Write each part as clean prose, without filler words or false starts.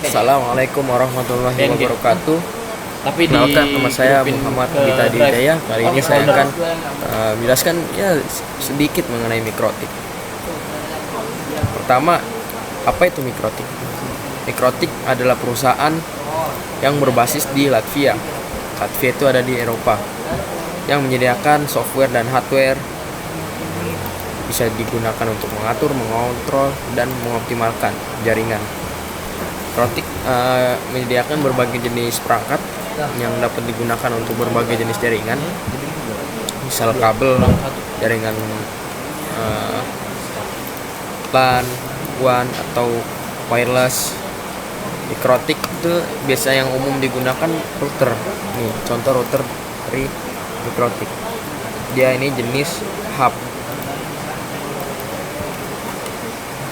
Assalamualaikum warahmatullahi Yang gitu. wabarakatuh. Tapi Kenalkan, nama saya grupin Muhammad ke Gita Drive. Dijaya. Kali ini Oke, saya folder. akan menjelaskan ya sedikit mengenai Mikrotik. Pertama, apa itu Mikrotik? Mikrotik adalah perusahaan yang berbasis di Latvia. Latvia itu ada di Eropa, yang menyediakan software dan hardware, bisa digunakan untuk mengatur, mengontrol, dan mengoptimalkan jaringan. Mikrotik menyediakan berbagai jenis perangkat yang dapat digunakan untuk berbagai jenis jaringan, misal kabel, jaringan LAN, WAN, atau wireless. Mikrotik itu biasa yang umum digunakan router. Nih, contoh router dari Mikrotik. Dia ini jenis hub.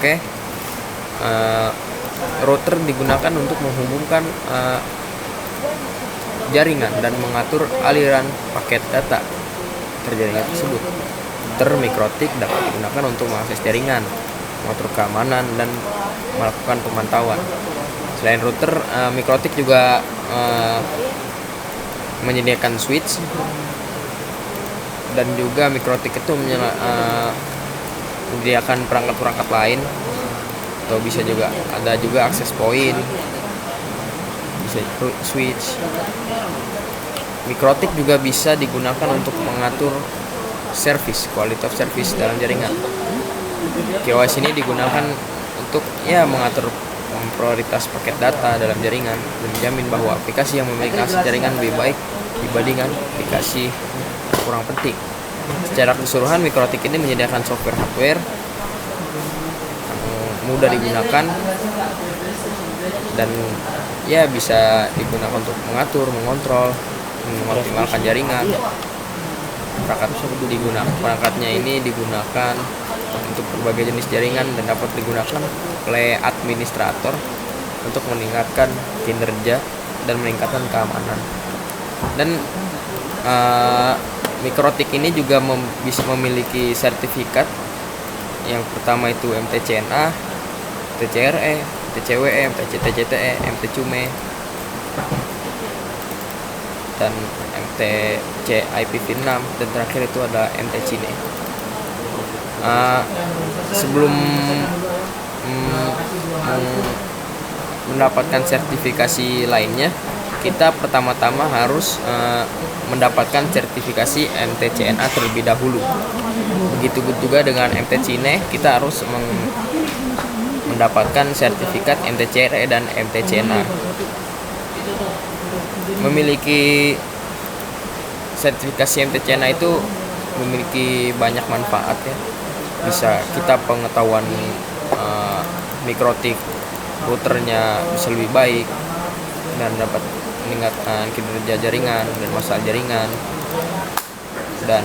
Oke. Router digunakan untuk menghubungkan jaringan dan mengatur aliran paket data terjaringan tersebut. Router Mikrotik dapat digunakan untuk mengakses jaringan, mengatur keamanan, dan melakukan pemantauan. Selain router, Mikrotik juga menyediakan switch, dan juga Mikrotik itu menyediakan perangkat-perangkat lain, atau bisa juga ada juga akses point, bisa switch. Mikrotik juga bisa digunakan untuk mengatur service, quality of service dalam jaringan. QoS ini digunakan untuk mengatur prioritas paket data dalam jaringan dan menjamin bahwa aplikasi yang memiliki akses jaringan lebih baik dibandingkan aplikasi yang kurang penting. Secara keseluruhan, Mikrotik ini menyediakan software hardware mudah digunakan dan bisa digunakan untuk mengatur, mengontrol, mengoptimalkan jaringan. Perangkatnya ini digunakan untuk berbagai jenis jaringan dan dapat digunakan oleh administrator untuk meningkatkan kinerja dan meningkatkan keamanan. Dan Mikrotik ini juga bisa memiliki sertifikat. Yang pertama itu MTCNA, MTCRE, MTCWE, MTCTCTE, MTCUME, dan MTC IPv6, dan terakhir itu ada MTCine. Sebelum mendapatkan sertifikasi lainnya, kita pertama-tama harus mendapatkan sertifikasi MTCNA terlebih dahulu. Begitu juga dengan MTCine, kita harus mendapatkan sertifikat MTCRE dan MTCNA. Memiliki sertifikasi MTCNA itu memiliki banyak manfaat ya. Bisa kita pengetahuan Mikrotik routernya bisa lebih baik dan dapat meningkatkan kinerja jaringan dan masalah jaringan, dan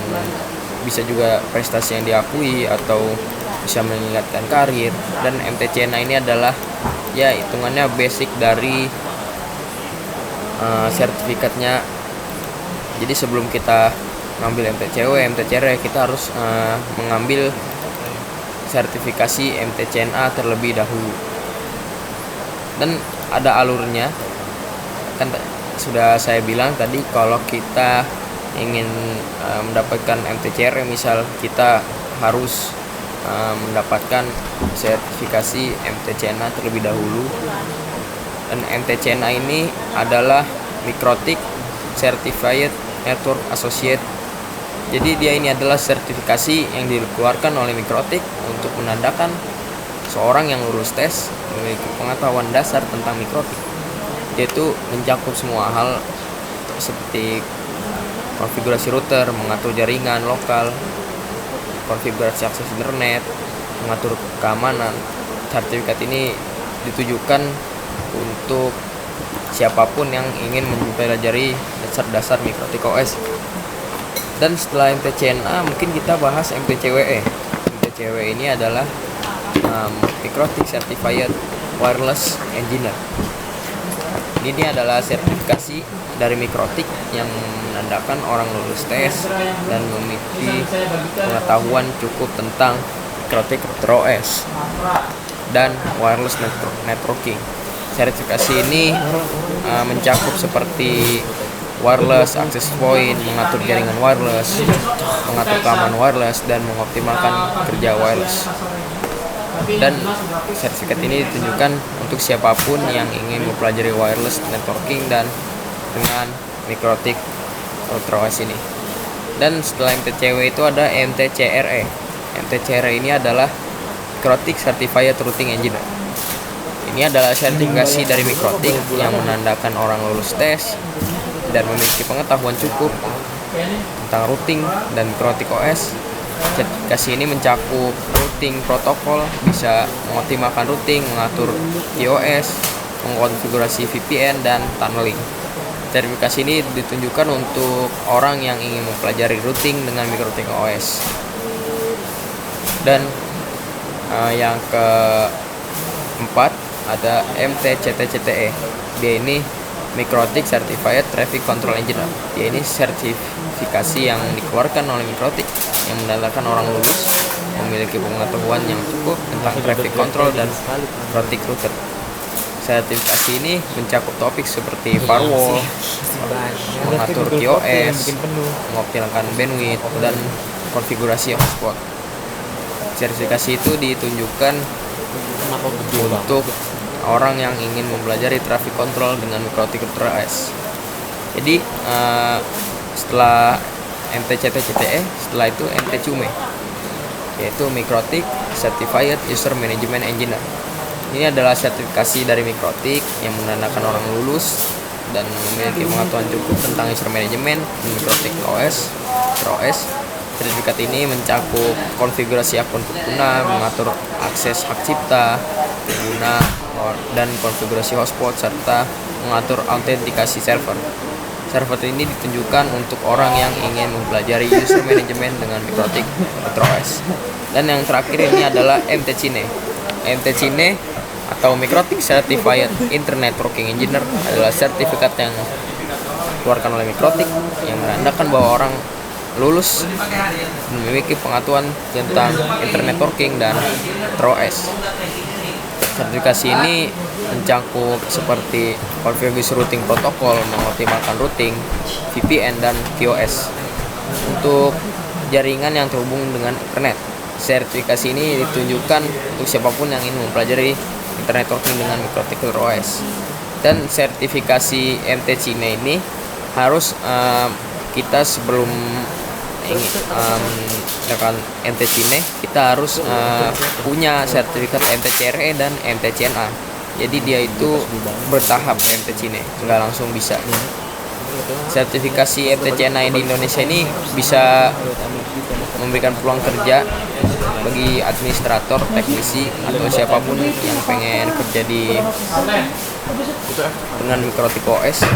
bisa juga prestasi yang diakui atau bisa meningkatkan karir. Dan MTCNA ini adalah hitungannya basic dari sertifikatnya. Jadi sebelum kita mengambil MTCW, MTCRE, kita harus mengambil sertifikasi MTCNA terlebih dahulu. Dan ada alurnya, kan sudah saya bilang tadi, kalau kita ingin mendapatkan MTCRE, misal kita harus mendapatkan sertifikasi MTCNA terlebih dahulu. Dan MTCNA ini adalah Mikrotik Certified Network Associate. Jadi dia ini adalah sertifikasi yang dikeluarkan oleh Mikrotik untuk menandakan seorang yang lulus tes memiliki pengetahuan dasar tentang Mikrotik, yaitu mencakup semua hal seperti konfigurasi router, mengatur jaringan lokal, konfigurasi akses internet, mengatur keamanan. Sertifikat ini ditujukan untuk siapapun yang ingin mempelajari dasar-dasar Mikrotik OS. Dan setelah MTCNA, mungkin kita bahas MTCWE. MTCWE ini adalah Mikrotik Certified Wireless Engineer. Ini adalah sertifikasi dari Mikrotik yang menandakan orang lulus tes dan memiliki pengetahuan cukup tentang Mikrotik Router OS dan wireless networking. Sertifikasi ini mencakup seperti wireless, access point, mengatur jaringan wireless, mengatur keamanan wireless, dan mengoptimalkan kerja wireless. Dan sertifikat ini ditunjukkan untuk siapapun yang ingin mempelajari wireless networking dan dengan MikroTik UltraOS ini. Dan setelah MTCW itu ada MTCRE. MTCRE ini adalah MikroTik Certified Routing Engineer. Ini adalah sertifikasi dari MikroTik yang menandakan orang lulus tes dan memiliki pengetahuan cukup tentang routing dan MikroTik OS. Sertifikasi ini mencakup routing protokol, bisa mengoptimalkan routing, mengatur TOS, mengkonfigurasi VPN, dan tunneling. Sertifikasi ini ditunjukkan untuk orang yang ingin mempelajari routing dengan MikroTik OS. Dan yang keempat ada MTCTCTE. Dia ini MikroTik Certified Traffic Control Engineer. Dia ini sertifikasi yang dikeluarkan oleh MikroTik yang menandakan orang lulus memiliki pengetahuan yang cukup tentang traffic control dan MikroTik router. Sertifikasi ini mencakup topik seperti firewall, mengatur TOS, mengoptimalkan bandwidth, dan konfigurasi hotspot. Sertifikasi itu ditunjukkan untuk orang yang ingin mempelajari traffic control dengan MikroTik UltraOS. Jadi setelah MTCTCTE, setelah itu MTCUME, yaitu MikroTik Certified User Management Engineer. Ini adalah sertifikasi dari MikroTik yang menandakan orang lulus dan memiliki pengetahuan cukup tentang user management MikroTik OS, UltraOS. Sertifikat ini mencakup konfigurasi akun pengguna, mengatur akses hak cipta pengguna, dan konfigurasi hotspot, serta mengatur autentikasi server. Server ini ditunjukkan untuk orang yang ingin mempelajari user management dengan MikroTik UltraOS. Dan yang terakhir ini adalah MTCine. MTCine atau MikroTik Certified Internet Networking Engineer adalah sertifikat yang dikeluarkan oleh MikroTik yang menandakan bahwa orang lulus memiliki pengetahuan tentang internet networking dan UltraOS. Sertifikasi ini mencakup seperti konfigurasi routing protokol, mengoptimalkan routing, VPN, dan TOS untuk jaringan yang terhubung dengan internet. Sertifikasi ini ditunjukkan untuk siapapun yang ingin mempelajari internet networking dengan MikroTik UltraOS. Dan sertifikasi MTCine ini harus kita sebelum dengan MTCine kita harus punya sertifikat MTCRE dan MTCNA. Jadi dia itu bertahap MTCine, nggak langsung bisa. Sertifikasi MTCNA di Indonesia ini bisa memberikan peluang kerja bagi administrator, teknisi, atau siapapun yang pengen kerja dengan MikroTik OS.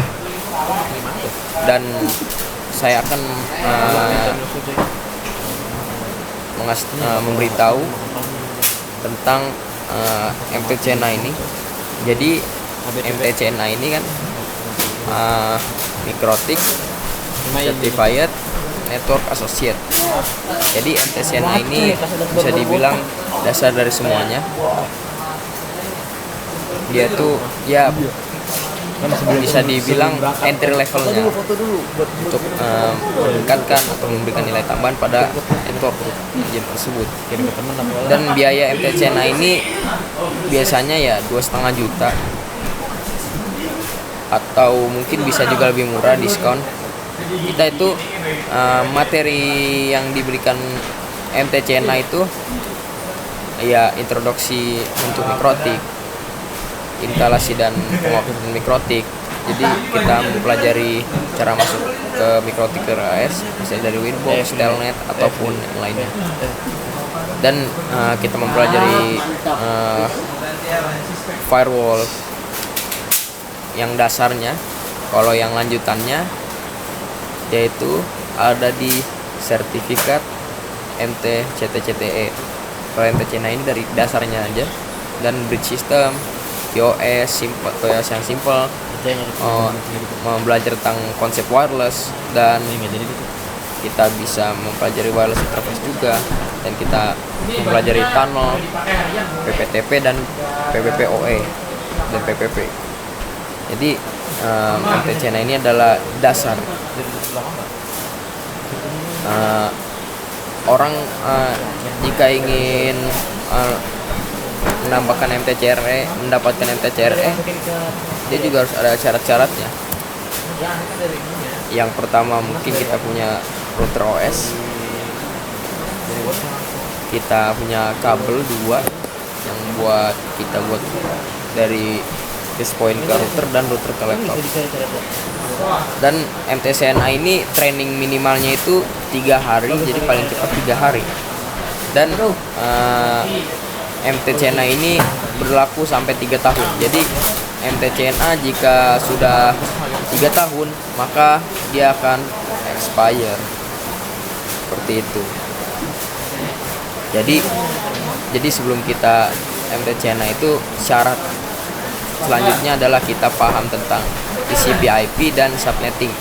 Dan saya akan memberitahu tentang MTCNA ini. Jadi MTCNA ini kan MikroTik Certified Network Associate. Jadi MTCNA ini bisa dibilang dasar dari semuanya. Dia tuh ya bisa dibilang entry levelnya untuk meningkatkan atau memberikan nilai tambahan pada network engine tersebut. Dan biaya MTCNA ini biasanya ya 2,5 juta atau mungkin bisa juga lebih murah, diskon. Kita itu materi yang diberikan MTCNA itu ya introduksi untuk MikroTik, instalasi dan pengoperasian MikroTik. Jadi kita mempelajari cara masuk ke MikroTik UltraOS, misalnya dari Winbox, Telnet, ataupun yang lainnya. Dan kita mempelajari firewall yang dasarnya. Kalau yang lanjutannya yaitu ada di sertifikat MTCTCTE. Kalau MTCNA ini dari dasarnya aja, dan bridge system, TOS yang simple, belajar tentang konsep wireless, dan kita bisa mempelajari wireless interface juga, dan kita mempelajari tunnel, PPTP, dan PBPoE. dan PPP. Jadi MTCNA ini adalah dasar orang jika ingin mendapatkan MTCRE, dia juga harus ada syarat-syaratnya. Yang pertama mungkin kita punya router OS, kita punya kabel 2 yang buat dari dispoint ke router dan router ke laptop. Dan MTCNA ini training minimalnya itu 3 hari, jadi paling cepat 3 hari. Dan MTCNA ini berlaku sampai 3 tahun. Jadi MTCNA jika sudah 3 tahun maka dia akan expire, seperti itu. Jadi sebelum kita MTCNA itu syarat selanjutnya adalah kita paham tentang TCP IP dan subnetting.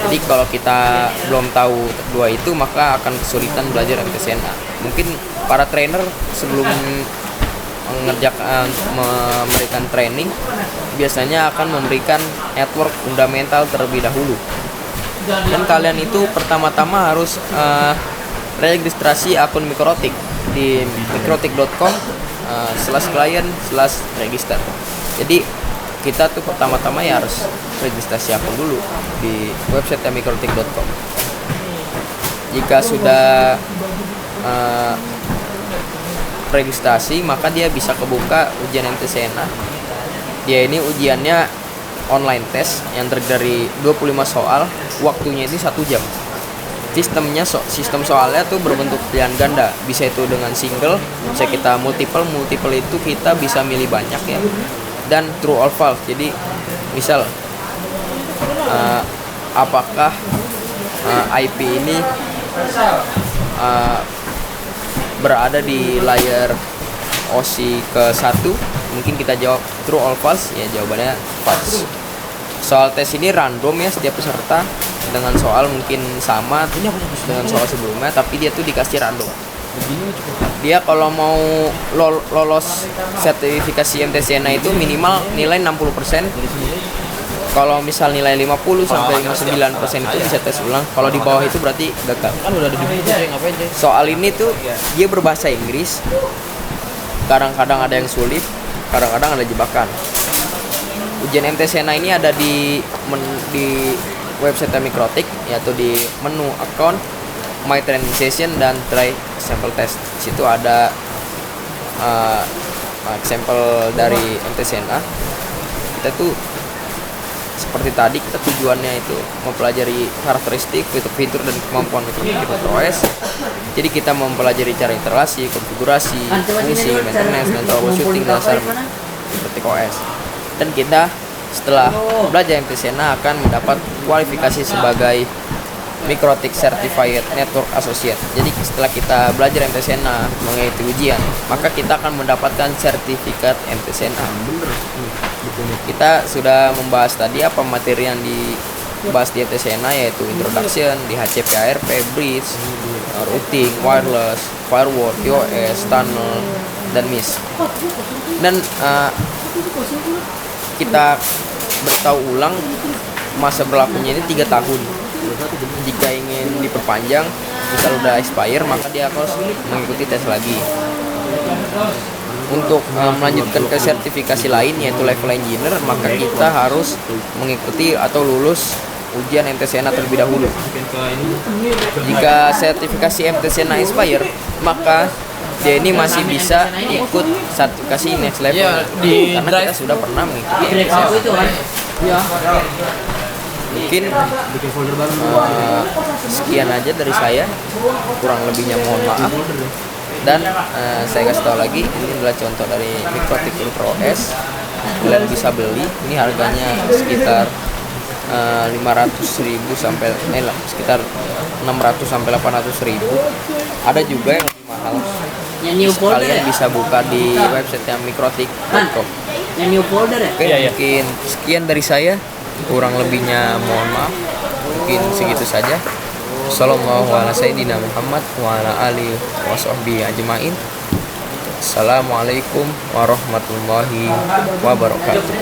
Jadi kalau kita belum tahu dua itu maka akan kesulitan belajar MTCNA. Mungkin para trainer sebelum memberikan training biasanya akan memberikan network fundamental terlebih dahulu. Dan kalian itu pertama-tama harus registrasi akun Mikrotik di mikrotik.com/client/register. Jadi kita tuh pertama-tama ya harus registrasi akun dulu di website mikrotik.com. Jika sudah registrasi maka dia bisa kebuka ujian MTCNA. Dia ini ujiannya online test yang terdiri dari 25 soal, waktunya itu 1 jam. Sistem soalnya tuh berbentuk pilihan ganda, bisa itu dengan single, bisa kita multiple itu kita bisa milih banyak ya. Dan true or false. Jadi misal apakah IP ini berada di layar OSI ke-1, mungkin kita jawab true or false, ya jawabannya false. Soal tes ini random ya, setiap peserta dengan soal mungkin sama dengan soal sebelumnya, tapi dia tuh dikasih random. Dia kalau mau lolos sertifikasi MTCNA itu minimal nilai 60%. Kalau misal nilai 50 sampai 59% itu bisa tes ulang. Kalau di bawah itu berarti gagal. Kan udah ada di buku saya ngapain aja. Soal ini tuh dia berbahasa Inggris. Kadang-kadang ada yang sulit, kadang-kadang ada jebakan. Ujian MTCNA ini ada di website Mikrotik, yaitu di menu account, my training session, dan try sample test. Di situ ada sampel dari MTCNA. Kita tuh seperti tadi, kita tujuannya itu mempelajari karakteristik, fitur-fitur dan kemampuan mikrotik OS. Jadi kita mempelajari cara instalasi, konfigurasi, fungsi, maintenance, dan troubleshooting dasar mikrotik OS. Dan kita setelah belajar MTCNA akan mendapat kualifikasi sebagai Mikrotik Certified Network Associate. Jadi setelah kita belajar MTCNA mengikuti ujian, maka kita akan mendapatkan sertifikat MTCNA. Kita sudah membahas tadi apa materi yang dibahas di MTCNA, yaitu introduction, di HCP ARP, bridge, routing, wireless, firewall, TOS, tunnel, dan MIS. Dan kita beritahu ulang masa berlakunya ini 3 tahun. Jika ingin diperpanjang, misal udah expire, maka dia harus mengikuti tes lagi. Untuk melanjutkan ke sertifikasi lain yaitu level engineer, maka kita harus mengikuti atau lulus ujian MTCNA terlebih dahulu. Jika sertifikasi MTCNA expire, maka dia ini masih bisa ikut sertifikasi next level ya, karena kita sudah pernah mengikuti MTCNA. Mungkin sekian aja dari saya, kurang lebihnya mohon maaf. Dan saya kasih tahu lagi, ini adalah contoh dari Mikrotik Ultra OS. Kalian bisa beli, ini harganya sekitar 500.000 sampai sekitar 600 sampai 800.000. Ada juga yang lebih mahal. Kalian bisa buka di website yang mikrotik.com. Oke, mungkin sekian dari saya, kurang lebihnya mohon maaf. Mungkin segitu saja. Sallallahu ala sayyidina Muhammad wa ala alihi wa sahbihi ajmain. Assalamualaikum warahmatullahi wabarakatuh.